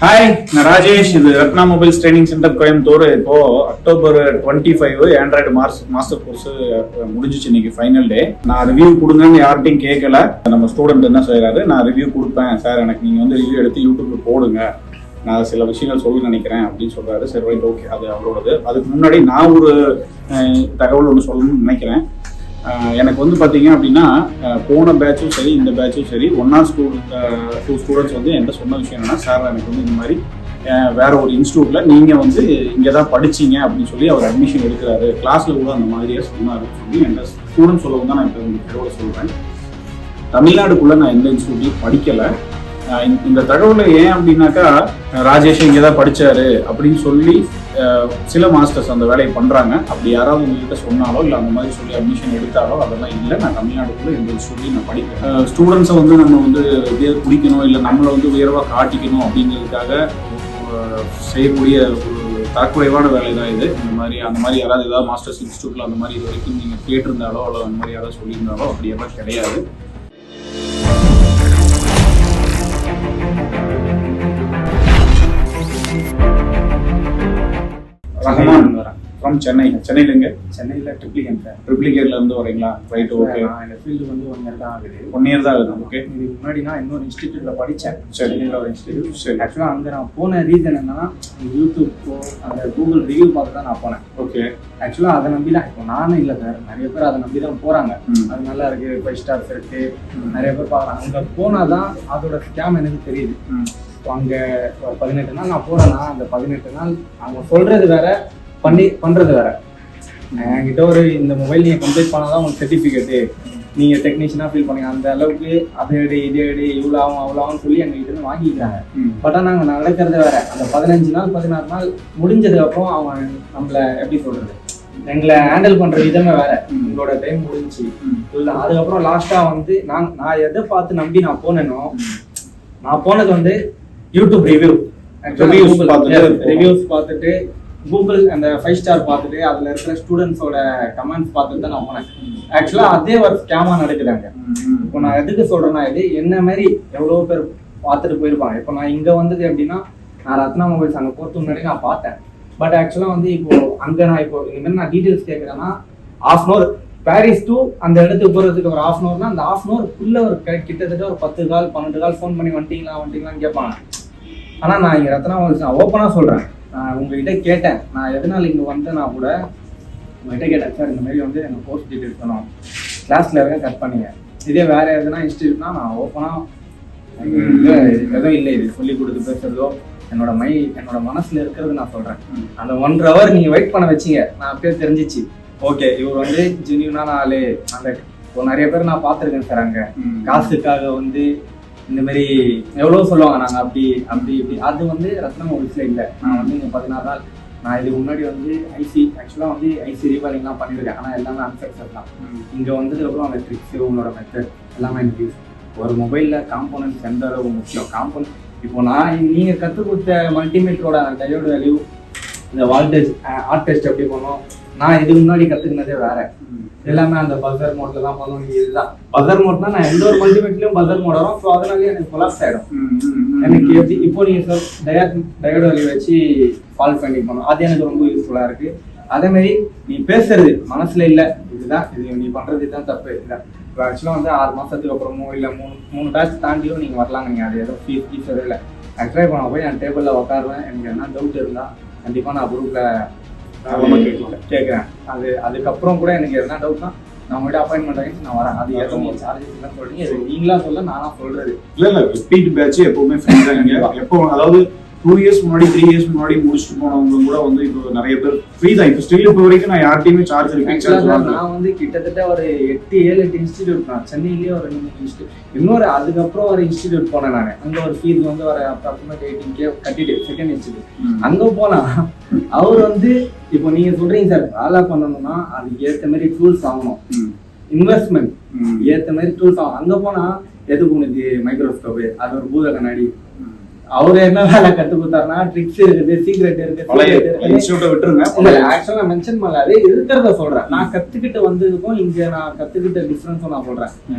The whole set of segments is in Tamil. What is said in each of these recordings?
ஹாய், நான் ராஜேஷ். இது ரத்னாமொபைல்ஸ் ட்ரைனிங் சென்டர் கோயம்புத்தூர். இப்போ அக்டோபர் 25 ஆண்ட்ராய்டு மாஸ்டர் கோர்ஸ் முடிஞ்சிச்சு. இன்னைக்கு ஃபைனல் டே. நான் ரிவ்யூ கொடுங்கன்னு யார்கிட்டையும் கேட்கல. நம்ம ஸ்டூடெண்ட் என்ன செய்யறாரு, நான் ரிவ்யூ கொடுப்பேன் சார், எனக்கு நீங்க வந்து ரிவ்யூ எடுத்து யூடியூப்ல போடுங்க, நான் சில விஷயங்கள் சொல்ல நினைக்கிறேன் அப்படின்னு சொல்றாரு. சரி, ரைட், ஓகே, அது அவரோடது. அதுக்கு முன்னாடி நான் ஒரு தகவல் ஒன்று சொல்லணும்னு நினைக்கிறேன். எனக்கு வந்து பார்த்தீங்க அப்படின்னா, போன பேட்சும் சரி இந்த பேட்சும் சரி, 1 or 2 ஸ்டூடெண்ட்ஸ் வந்து என்கிட்ட சொன்ன விஷயம் என்னன்னா, சார் எனக்கு வந்து இந்த மாதிரி வேற ஒரு இன்ஸ்டியூட்ல நீங்கள் வந்து இங்கே தான் படிச்சீங்க அப்படின்னு சொல்லி அவர் அட்மிஷன் எடுக்கிறாரு, கிளாஸில் கூட அந்த மாதிரியே சொன்னார் சொல்லி என்கிட்ட ஸ்டூடெண்ட் சொல்லவும் தான் நான் இப்போ இந்த தகவலை சொல்கிறேன். தமிழ்நாடுக்குள்ளே நான் எந்த இன்ஸ்டியூட்லையும் படிக்கலை. இந்த தகவலை ஏன் அப்படின்னாக்கா, ராஜேஷ் இங்கே தான் படித்தாரு அப்படின்னு சொல்லி சில மாஸ்டர்ஸ் அந்த வேலையை பண்ணுறாங்க. அப்படி யாராவது உங்ககிட்ட சொன்னாலோ இல்லை அந்த மாதிரி சொல்லி அட்மிஷன் எடுத்தாலோ அதெல்லாம் இல்லை. நான் தமிழ்நாடுக்குள்ளே எந்த இன்ஸ்டியூட்லையும் நான் படிப்பேன். ஸ்டூடெண்ட்ஸை வந்து நம்ம வந்து பிடிக்கணும் இல்லை நம்மளை வந்து உயர்வாக காட்டிக்கணும் அப்படிங்கிறதுக்காக செய்யக்கூடிய ஒரு தரக்குறைவான வேலை தான் இது. இந்த மாதிரி அந்த மாதிரி யாராவது ஏதாவது மாஸ்டர்ஸ் இன்ஸ்டியூட்டில் அந்த மாதிரி இது வரைக்கும் நீங்கள் கேட்டிருந்தாலோ அல்ல அந்த மாதிரி யாராவது சொல்லியிருந்தாலோ அப்படியெல்லாம் கிடையாது. ரஹ்மான் ஃப்ரம் சென்னை. சென்னையில் எங்க? சென்னையில் ட்ரிப்ளிகேட்ல இருந்து வரீங்களா? Right, okay. இந்த ஃபீல்டு வந்து 1 year தான் ஆகுது. 1 year தான் ஆகுது. ஓகே. இதுக்கு முன்னாடி நான் இன்னொரு இன்ஸ்டிடியூட்ல படித்தேன். சரி, ஒரு இன்ஸ்டிடியூட். சரி. ஆக்சுவலாக அங்கே நான் போன ரீசன் என்னன்னா, யூடியூப்க்கோ அந்த கூகுள் ரிவ்யூ பார்த்து தான் நான் போனேன். ஓகே. ஆக்சுவலாக அதை நம்பி தான், இப்போ நானும் இல்லை சார், நிறைய பேர் அதை நம்பி தான் போகிறாங்க. அது நல்லா இருக்கு, 5 stars இருக்கு, நிறைய பேர் பார்க்குறாங்க. அங்கே போனால் தான் அதோட ஸ்கேம் எனக்கு தெரியுது. அங்கே 18 நாள் நான் போகிறேன்னா, அந்த 18 நாள் அவங்க சொல்றது வேற, பண்றது வேற. என்கிட்ட ஒரு இந்த மொபைல் நீங்கள் கம்ப்ளீட் பண்ணாதான் உங்களுக்கு சர்டிஃபிகேட்டு, நீங்கள் டெக்னீஷியனாக ஃபீல் பண்ணுங்க, அந்த அளவுக்கு அதை எடு இதை எடு இவ்வளோ ஆகும் அவ்வளோ ஆகும்னு சொல்லி எங்ககிட்ட இருந்து வாங்கிக்கிறாங்க. பட் ஆனால் நாங்கள் நடக்கிறது வேற. அந்த 15 நாள் 16 நாள் முடிஞ்சதுக்கப்புறம் அவங்க நம்மளை எப்படி சொல்றது, எங்களை ஹேண்டில் பண்ற விதமே வேற. உங்களோட டைம் முடிஞ்சு இல்லை, அதுக்கப்புறம் லாஸ்டா வந்து நான் எதை பார்த்து நம்பி நான் போனேனோ, நான் போனது வந்து யூடியூப் ரிவ்யூஸ் பார்த்துட்டு, கூகுள் அந்த 5 star பார்த்துட்டு, அதில் இருக்கிற ஸ்டூடெண்ட்ஸோட கமெண்ட்ஸ் பார்த்துட்டு தான் நான் போனேன். ஆக்சுவலாக அதே ஒரு ஸ்கேமாக நடக்குதாங்க. இப்போ நான் எதுக்கு சொல்கிறேன்னா, இது என்ன மாதிரி எவ்வளோ பேர் பார்த்துட்டு போயிருப்பாங்க. இப்போ நான் இங்கே வந்தது எப்படின்னா, நான் ரத்னா மொபைல்ஸ் அங்கே போகிறதுக்கு முன்னாடி நான் பார்த்தேன். பட் ஆக்சுவலாக வந்து இப்போ அங்கே நான் இப்போ இனிமேல் நான் டீட்டெயில்ஸ் கேட்குறேன்னா, 1/2 hour பாரிஸ் டு அந்த இடத்துக்கு போகிறதுக்கு ஒரு 1/2 hourனா, அந்த 1/2 hour ஒரு கிட்டத்தட்ட ஒரு 10 கால் 12 கால் ஃபோன் பண்ணி வந்துட்டீங்களான்னு கேட்பாங்க. ஆனால் நான் இங்கே ரத்னா மொபைல்ஸ் நான் ஓப்பனாக சொல்கிறேன். நான் உங்ககிட்ட கேட்டேன், நான் எதனால இங்கே வந்தேன்னா கூட உங்ககிட்ட கேட்டேன், சார் இந்த மாதிரி வந்து எனக்கு கோர்ஸ் டீட்டெயில்ஸ் வேணும், கிளாஸில் இருக்க கட் பண்ணிங்க. இதே வேறு எதுனா இன்ஸ்டியூட்னா நான் ஓப்பனாக எதுவும் இல்லை, இது சொல்லி கொடுத்து பேசுறதோ என்னோட மனசில் இருக்கிறது நான் சொல்கிறேன். அந்த 1 hour நீங்கள் வெயிட் பண்ண வச்சிங்க, நான் அப்படியே தெரிஞ்சிச்சு, ஓகே இவர் வந்து ஜென்யூனான ஆளு. அந்த இப்போ நிறைய பேர் நான் பார்த்துருக்கேன் சார், அங்கே காசுக்காக வந்து இந்த மாதிரி எவ்வளோ சொல்லுவாங்க, நாங்கள் அப்படி இப்படி. அது வந்து ரத்னா மொபைல்ஸில் இல்லை. நான் வந்து இங்கே 16 நாள் நான் இதுக்கு முன்னாடி வந்து ஆக்சுவலாக வந்து ஐசி ரீபாலிங்லாம் பண்ணியிருக்கேன். ஆனால் எல்லாமே அன்சக்ஸஸ் தான். இங்கே வந்ததுக்கப்புறம் அந்த ட்ரிக்ஸு, உங்களோட மெத்தட் எல்லாமே எனக்கு யூஸ். ஒரு மொபைலில் காம்போனன்ட்ஸ் எந்த அளவு முக்கியம், இப்போ நீங்கள் கற்றுக் கொடுத்த மல்டிமீட்டரோட டயோடு வேல்யூ, இந்த வால்டேஜ் ஆர்ட் டெஸ்ட் எப்படி பண்ணோம், நான் இதுக்கு முன்னாடி கற்றுக்கினதே வேற. எல்லாமே அந்த பஸர் மோட்ல தான் பண்ணுவோம். இதுதான் பஸர் மோட்னா, நான் எந்த ஒரு மல்டிமீட்டர்லையும் பஸர் மோட் வரும். ஸோ அதனாலேயே எனக்கு கொலாப்ஸ் ஆகிடும். எனக்கு எப்படி இப்போ நீங்கள் டயோடு வேல்யூ வச்சு ஃபால்ட் ஃபைண்டிங் பண்ணணும், அது எனக்கு ரொம்ப யூஸ்ஃபுல்லாக இருக்குது. அதேமாரி நீ பேசுறது மனசில் இல்லை, இதுதான் இது நீ பண்ணுறது இதுதான் தப்பு இல்லை. இப்போ ஆக்சுவலாக வந்து 6 மாதத்துக்கு அப்புறமோ இல்லை 3 பேட்ச் தாண்டியும் நீங்கள் வரலாங்க. நீங்கள் அது ஏதோ ஃபீஸ் இல்லை. ஆக்சுவலாக இப்போ நான் போய் என் டேபிளில் உட்காருவேன், எனக்கு என்ன டவுட் இருந்தால் கண்டிப்பாக நான் குரூப்பில் கேட்குறேன். அதுக்கப்புறம் கூட எனக்கு எதனா டவுட்னா நான் உங்கள்கிட்ட அப்பாயின்மெண்ட் ஆகிடுச்சு, நான் வரேன். அது எதுவும் சார்ஜஸ் இல்லை சொல்றீங்க, இது நீங்களா சொல்ல நானா சொல்றது இல்லை. ரிப்பீட் பேட்ச் எப்பவுமே ஃப்ரீ தான். எப்போ அதாவது 2 years முன்னாடி 3 years முன்னாடி முடிச்சுட்டு போனவங்க கூட வந்து இப்போ நிறைய பேர் ஃப்ரீ தான். இப்போ ஸ்டில் இப்போ வரைக்கும் நான் யார்ட்டையுமே சார்ஜ் நான் வந்து கிட்டத்தட்ட ஒரு 8-7 இன்ஸ்டிடியூட், நான் சென்னையிலேயே ஒரு இன்ஸ்டியூட், இன்னொரு அதுக்கப்புறம் ஒரு இன்ஸ்டிடியூட் போனேன். நான் அங்கே ஒரு ஃபீஸ் வந்து ஒரு அப்ராக்சிமேட் 18K கட்டிட்டு செகண்ட் இன்ஸ்டிடியூட் அங்கே போனா, அவர் வந்து இப்போ நீங்க சொல்றீங்க சார் வேலை பண்ணணும்னா அதுக்கு ஏற்ற மாதிரி டூல்ஸ் ஆகணும், இன்வெஸ்ட்மெண்ட் ஏற்ற மாதிரி டூல்ஸ் ஆகும். அங்கே போனா எதுக்கு உனக்கு மைக்ரோஸ்கோப்பு, அது ஒரு பூத கண்ணாடி, அவரு என்ன வேலை கத்து கொடுத்தாருன்னா ட்ரிக்ஸ் இருக்குது, சீக்ரெட் இருக்கு. ஆக்சுவலா மென்ஷன் பண்ணல, அதே இருக்கிறத சொல்றேன். நான் கத்துக்கிட்டு வந்ததுக்கும் இங்க நான் கத்துக்கிட்ட டிஃபரன்ஸும் நான் சொல்றேன்.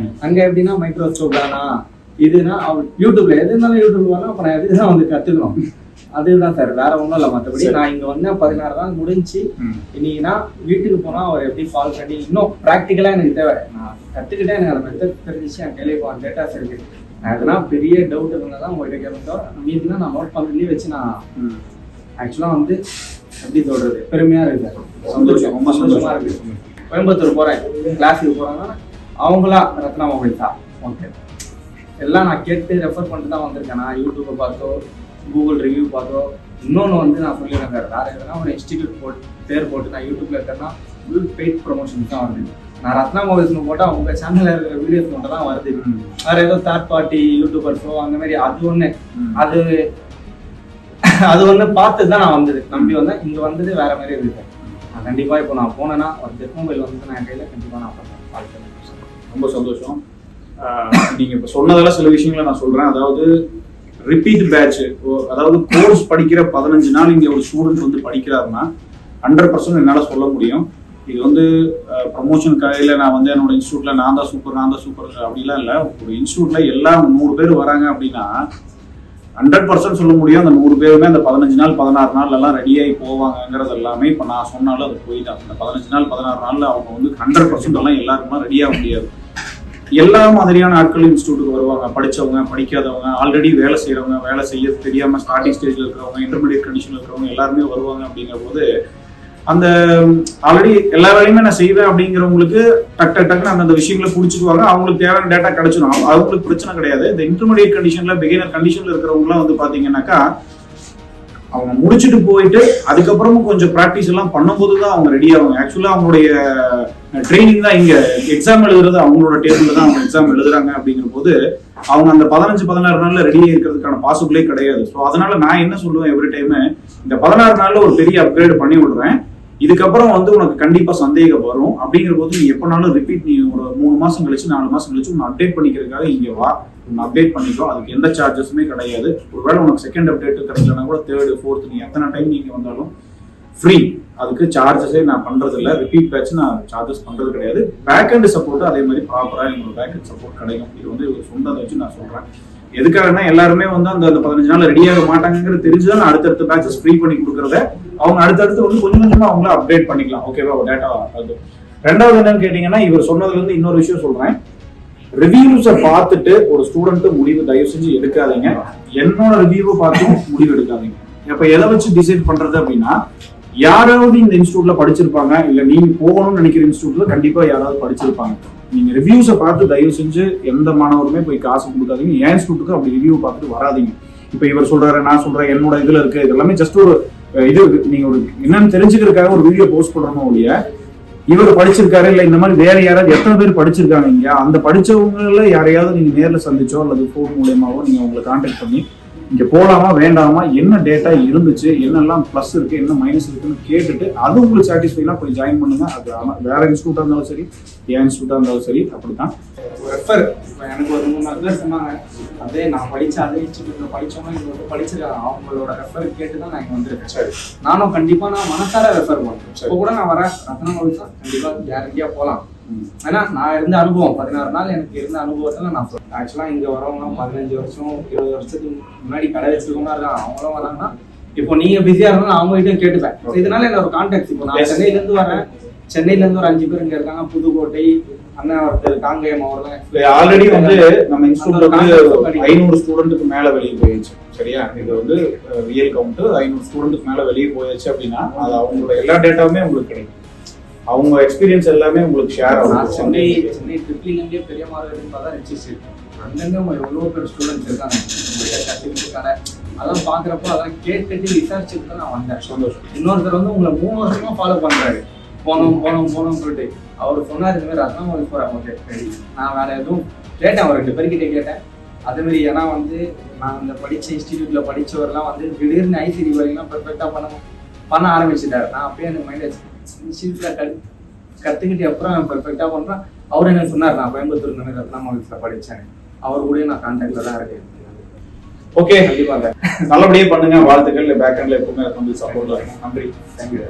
அங்க எப்படின்னா மைக்ரோஸ்கோப் தானா, இதுனா அவர் யூடியூப்ல எது இருந்தாலும் யூடியூப்ல வரலாம், அப்ப நான் எதுதான் வந்து கத்துக்கணும். அதுதான் சார், வேற ஒண்ணும் இல்லை. மற்றபடி நான் இங்க வந்து 16 நாள் முடிஞ்சு இன்னைக்குன்னா வீட்டுக்கு போனா அவர் எப்படி ஃபாலோ பண்ணி இன்னும் ப்ராக்டிக்கலா எனக்கு தேவை. நான் கத்துக்கிட்டேன், எனக்கு அதை மெத்தட் தெரிஞ்சிச்சு, என் கையில இப்போ டேட்டாஸ் இருக்கு. நான் எதுனா பெரிய டவுட் இருந்தால் தான் உங்கள்கிட்ட கேட்போம். மீதினா நான் நோட் பண்ணி வச்சு நான் ஆக்சுவலா வந்து எப்படி சொல்றது, பெருமையா இருக்கு சார். சந்தோஷம், ரொம்ப சந்தோஷமா இருக்கு. கோயம்புத்தூர் போறேன், கிளாஸுக்கு போறாங்கன்னா அவங்களா ரத்னா மொபைல்ஸா ஓகே எல்லாம் நான் கேட்டு ரெஃபர் பண்ணிட்டு தான் வந்திருக்கேன். நான் யூடியூப்பை பார்த்தோ கூகுள் ரிவ்யூ பார்த்தோ இன்னொன்று வந்து நான் சொல்லிடுறேன் சார். வேறு எதுனா ஒரு இன்ஸ்டிடியூட் பேர் போட்டு நான் யூடியூப்ல இருக்கேன்னா ஃபுல் பெய்ட் ப்ரொமோஷன்ஸ் தான் வருது. நான் ரத்னா மொபைல்ஸ்னு போட்டால் அவங்க சேனலில் இருக்கிற வீடியோஸ் மட்டும் தான் வருது. வேறு ஏதோ தேர்ட் பார்ட்டி யூடியூபர்ஸோ அந்த மாதிரி அது ஒன்று அது ஒன்று பார்த்து தான் நான் வந்தது, நம்பி வந்தேன். இங்கே வந்தது வேற மாதிரி இருக்கு. நான் கண்டிப்பாக இப்போ நான் போனேன்னா ஒரு ஜெட் மொபைல் வந்து நான் கையில் கண்டிப்பாக நான் பண்ணுறேன். ரொம்ப சந்தோஷம். நீங்க இப்ப சொன்னதெல்லாம் சில விஷயங்களை நான் சொல்றேன். அதாவது ரிப்பீட் பேட்ச், அதாவது கோர்ஸ் படிக்கிற 15 நாள் இங்க ஒரு ஸ்டூடெண்ட் வந்து படிக்கிறாருன்னா 100% என்னால சொல்ல முடியும். இது வந்து ப்ரமோஷன் கையில நான் வந்து என்னோட இன்ஸ்டியூட்ல நான் தான் சூப்பர் அப்படிலாம் இல்லை. ஒரு இன்ஸ்டியூட்ல எல்லாம் 100 பேர் வராங்க அப்படின்னா 100% சொல்ல முடியும். அந்த 100 பேருமே அந்த 15 நாள் 16 நாள் எல்லாம் ரெடியாகி போவாங்கிறது எல்லாமே இப்போ நான் சொன்னாலும் அது போயிட்டாங்க. அந்த 15 நாள் 16 நாள்ல அவங்க வந்து 100% எல்லாம் எல்லாருக்குமே ரெடியாக முடியாது. எல்லா மாதிரியான ஆட்கள் இன்ஸ்டியூட்டுக்கு வருவாங்க. படிச்சவங்க, படிக்காதவங்க, ஆல்ரெடி வேலை செய்யறவங்க, வேலை செய்ய தெரியாம ஸ்டார்டிங் ஸ்டேஜ்ல இருக்கிறவங்க, இன்டர்மீடியட் கண்டிஷன்ல இருக்கிறவங்க எல்லாருமே வருவாங்க. அப்படிங்கிற போது அந்த ஆல்ரெடி எல்லா வேலையுமே நான் செய்வேன் அப்படிங்கிறவங்களுக்கு டக்குன்னு அந்த விஷயங்களை புடிச்சுக்குவாங்க. அவங்களுக்கு தேவையான டேட்டா கிடைச்சிடும், அவங்களுக்கு பிரச்சனை கிடையாது. இந்த இன்டர்மீடியட் கண்டிஷன்ல பிகினர் கண்டிஷன்ல இருக்கிறவங்கலாம் வந்து பாத்தீங்கன்னாக்கா அவங்க முடிச்சுட்டு போயிட்டு அதுக்கப்புறமும் கொஞ்சம் ப்ராக்டிஸ் எல்லாம் பண்ணும்போது தான் அவங்க ரெடி ஆவாங்க. ஆக்சுவலா அவங்களுடைய ட்ரைனிங் தான் இங்க எக்ஸாம் எழுதுறது அவங்களோட டேபிள்ல தான் அவங்க எக்ஸாம் எழுதுறாங்க. அப்படிங்கிற போது அவங்க அந்த 15-16 நாள்ல ரெடியா இருக்கிறதுக்கான பாசிபிளே கிடையாது. ஸோ அதனால நான் என்ன சொல்லுவேன், எவ்ரி டைம் இந்த 16 நாள்ல ஒரு பெரிய அப்கிரேட் பண்ணி விடுறேன். இதுக்கப்புறம் வந்து உனக்கு கண்டிப்பா சந்தேகம் வரும். அப்படிங்கிற போது நீ எப்பனாலும் ரிப்பீட், நீ ஒரு 3 மாசம் கழிச்சு 4 மாசம் கழிச்சு உன்னை அப்டேட் பண்ணிக்கிறதுக்காக இங்க வா, உன்னை அப்டேட் பண்ணிக்கோ. அதுக்கு எந்த சார்ஜஸுமே கிடையாது. ஒருவேளை உனக்கு செகண்ட் அப்டேட் கிடைக்கலன்னா கூட தேர்டு, ஃபோர்த், நீ எத்தனை டைம் நீங்க வந்தாலும் ஃப்ரீ. அதுக்கு சார்ஜஸே நான் பண்றது இல்லை. ரிப்பீட் பேட்ச் நான் சார்ஜஸ் பண்றது கிடையாது. பேக்அண்ட் சப்போர்ட் அதே மாதிரி ப்ராப்பரா எங்களோட பேக்அண்ட் சப்போர்ட் கிடைக்கும். இது வந்து சொன்னதை வச்சு நான் சொல்றேன். எதுக்காகனா எல்லாருமே வந்து அந்த 15 நாள் ரெடியாக மாட்டாங்கிறது தெரிஞ்சுதான் நான் அடுத்தடுத்த பேட்சஸ் ஃப்ரீ பண்ணி கொடுக்குறத அவங்க அடுத்தடுத்து வந்து கொஞ்சம் கொஞ்சமா அவங்கள அப்டேட் பண்ணிக்கலாம். ஓகேவா, டேட்டா. அது ரெண்டாவது என்னன்னு கேட்டீங்கன்னா, இவர் சொன்னதுல இருந்து இன்னொரு விஷயம் சொல்றேன். ரிவ்யூஸை பார்த்துட்டு ஒரு ஸ்டூடெண்ட் முடிவு தயவு செஞ்சு எடுக்காதீங்க. என்னோட ரிவ்யூவை பார்த்தும் முடிவு எடுக்காதீங்க. இப்ப எதை வச்சு டிசைட் பண்றது அப்படின்னா, யாராவது இந்த இன்ஸ்டியூட்ல படிச்சிருப்பாங்க, இல்ல நீங்க போகணும்னு நினைக்கிற இன்ஸ்டியூட்ல கண்டிப்பா யாராவது படிச்சிருப்பாங்க. நீங்க ரிவ்யூஸை பார்த்து தயவு செஞ்சு எந்த மாணவருமே போய் காசு கொடுக்காதீங்க. ஏன் இன்ஸ்டியூட்டுக்கு அப்படி ரிவ்யூ பார்த்துட்டு வராதீங்க. இப்ப இவர் சொல்றாரு, நான் சொல்றேன், என்னோட இதுல இருக்கு, இது எல்லாமே ஜஸ்ட் ஒரு இது நீங்க ஒரு என்னன்னு தெரிஞ்சுக்கிறதுக்காக ஒரு வீடியோ போஸ்ட் பண்றோமோ ஒழிய இவர் படிச்சிருக்காரு இல்ல இந்த மாதிரி வேற யாராவது எத்தனை பேர் படிச்சிருக்காங்க இங்க, அந்த படிச்சவங்கள யாரையாவது நீங்க நேர்ல சந்திச்சோ அல்லது போன் மூலியமாவோ நீங்க உங்களை கான்டாக்ட் பண்ணி இங்க போலாமா வேண்டாமா, என்ன டேட்டா இருந்துச்சு, என்னெல்லாம் பிளஸ் இருக்கு, என்ன மைனஸ் இருக்குன்னு கேட்டுட்டு அது உங்களுக்கு சாட்டிஸ்ஃபைலாம் போய் ஜாயின் பண்ணுங்க. அது வேற இன்ஸ்டியூட்டா இருந்தாலும் சரி, ஏன் இன்ஸ்டியூட்டா இருந்தாலும் சரி, அப்படித்தான். ரெஃபர் எனக்கு ஒரு 3-4 பேர் சொன்னாங்க, அதே நான் படிச்ச அதே இன்ஸ்டியூட்ல படிச்சவங்க இங்க வந்து படிச்சிருக்காங்க, அவங்களோட ரெஃபர் கேட்டு தான் நான் இங்க வந்திருக்கேன். சரி, நானும் கண்டிப்பா நான் மனசார ரெஃபர் பண்ணுறேன். இப்போ கூட நான் வரேன், ரத்னா மொபைல்ஸ் கண்டிப்பா கேரண்டியா போகலாம். ஏன்னா நான் இருந்த அனுபவம் 16 நாள் எனக்கு இருந்த அனுபவத்துல நான் சொல்றேன். ஆக்சுவலா இங்க வரவங்க 15 வருஷம் 20 வருஷத்துக்கு முன்னாடி கடை வச்சிருக்கவங்க இருக்காங்க. அவங்களும் வராங்கன்னா இப்போ நீங்க பிஸியா இருந்தாலும் அவங்க கிட்டயும் கேட்டுப்பேன். இதனால என்ன ஒரு கான்டாக்ட், இப்போ நான் சென்னையில இருந்து வரேன், சென்னையில இருந்து ஒரு 5 பேர் இங்க இருக்காங்க, புதுக்கோட்டை அண்ணா ஒருத்தர், காங்கேயம் அவர்தான். ஆல்ரெடி வந்து நம்ம இன்ஸ்டியூட்ல 500 ஸ்டூடெண்ட்டுக்கு மேல வெளியே போயிடுச்சு. சரியா, இது வந்து ரியல் கவுண்ட் 500 ஸ்டூடெண்ட்டுக்கு மேல வெளியே போயிடுச்சு அப்படின்னா அது அவங்களோட எல்லா டேட்டாவுமே உங்களுக்கு கிடைக்கும். அவங்க எக்ஸ்பீரியன்ஸ் எல்லாமே உங்களுக்கு ஷேர் ஆகும். சென்னை ட்ரிப்ளிங்லேயே பெரிய மார்க்கெட்டிங் பார்த்தா ரெஜிஸ்டர் அங்கங்க எவ்வளோ பேர் ஸ்டூடெண்ட்ஸ் இருக்காங்க கற்றுக்கிட்டு. அதெல்லாம் பார்க்குறப்போ அதெல்லாம் கேட்டுட்டு விசாரிச்சுட்டு தான் நான் வந்தேன். சந்தோஷம். இன்னொருத்தர் வந்து உங்களை 3 வருஷமா ஃபாலோ பண்ணுறாரு, போனோம் சொல்லிட்டு அவர் சொன்னார் இந்த மாதிரி ரத்னா மொபைல்ஸ் போகிறேன். ஓகே சரி, நான் வேற எதுவும் கேட்டேன், அவர் 2 பேர்கிட்ட கேட்டேன். அதேமாரி ஏன்னா வந்து நான் அந்த படித்த இன்ஸ்டிடியூட்ல படித்தவரெலாம் வந்து திடீர்னு ஐசிடி வரைக்கும் பெர்ஃபெக்டாக பண்ண ஆரம்பிச்சுட்டாரு. நான் அப்பயே எனக்கு மைண்ட் இன்ஸ்டியூட்ல கற்றுக்கிட்டு அப்புறம் பெர்ஃபெக்டாக பண்ணுறேன். அவர் என்ன சொன்னார், நான் கோயம்புத்தூர் ரத்னா மொபைல்ஸில் படித்தேன், அவர் கூட நான் கான்டாக்ட்ல தான் இருக்கேன். ஓகே, கண்டிப்பாக நல்லபடியே பண்ணுங்க. வாழ்த்துக்கள். பேக் ஹேண்ட்ல எப்பவுமே சப்போர்ட்ல இருக்கும். நன்றி. தேங்க்யூ.